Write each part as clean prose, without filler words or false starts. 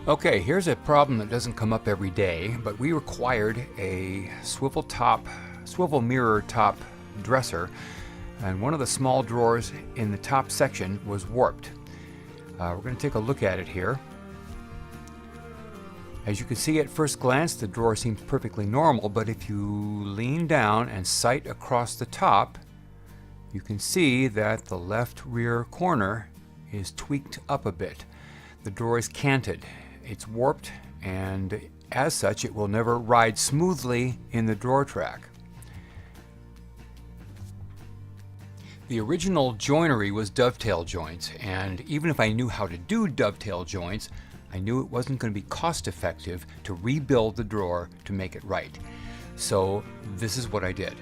Okay, here's a problem that doesn't come up every day, but we required a swivel mirror top dresser, and one of the small drawers in the top section was warped. We're going to take a look at it here. As you can see at first glance, the drawer seems perfectly normal, but if you lean down and sight across the top, you can see that the left rear corner is tweaked up a bit. The drawer is canted. It's warped, and as such it will never ride smoothly in the drawer track. The original joinery was dovetail joints, and even if I knew how to do dovetail joints, I knew it wasn't going to be cost effective to rebuild the drawer to make it right. So this is what I did.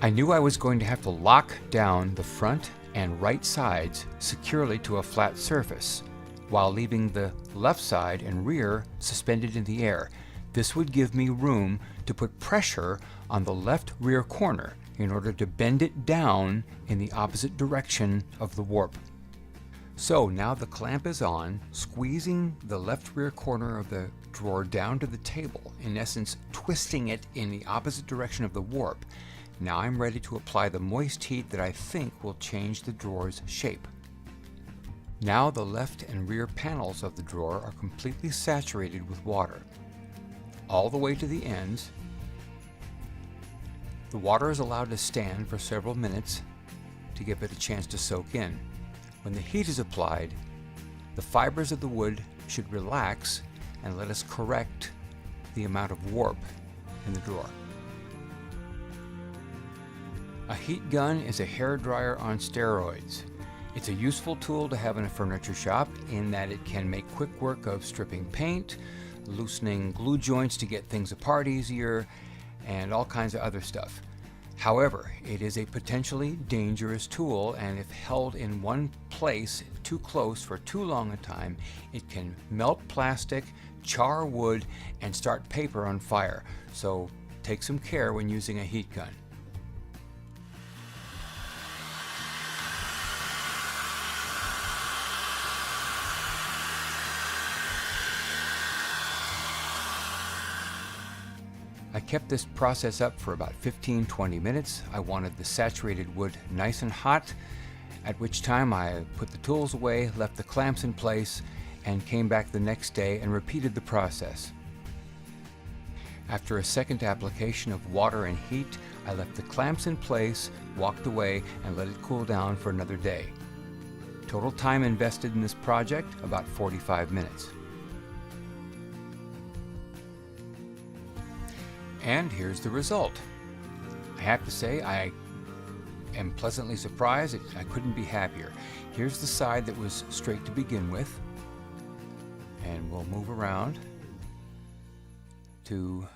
I knew I was going to have to lock down the front and right sides securely to a flat surface, while leaving the left side and rear suspended in the air. This would give me room to put pressure on the left rear corner in order to bend it down in the opposite direction of the warp. So now the clamp is on, squeezing the left rear corner of the drawer down to the table, in essence twisting it in the opposite direction of the warp. Now I'm ready to apply the moist heat that I think will change the drawer's shape. Now the left and rear panels of the drawer are completely saturated with water, all the way to the ends. The water is allowed to stand for several minutes to give it a chance to soak in. When the heat is applied, the fibers of the wood should relax and let us correct the amount of warp in the drawer. A heat gun is a hair dryer on steroids. It's a useful tool to have in a furniture shop in that it can make quick work of stripping paint, loosening glue joints to get things apart easier, and all kinds of other stuff. However, it is a potentially dangerous tool, and if held in one place too close for too long a time, it can melt plastic, char wood, and start paper on fire. So take some care when using a heat gun. I kept this process up for about 15-20 minutes. I wanted the saturated wood nice and hot, at which time I put the tools away, left the clamps in place, and came back the next day and repeated the process. After a second application of water and heat, I left the clamps in place, walked away, and let it cool down for another day. Total time invested in this project, about 45 minutes. And here's the result. I have to say I am pleasantly surprised. I couldn't be happier. Here's the side that was straight to begin with. And we'll move around to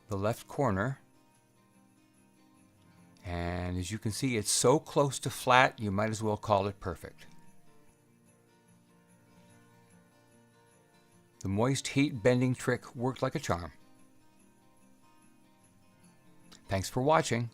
the left corner. And as you can see, it's so close to flat, you might as well call it perfect. The moist heat bending trick worked like a charm. Thanks for watching.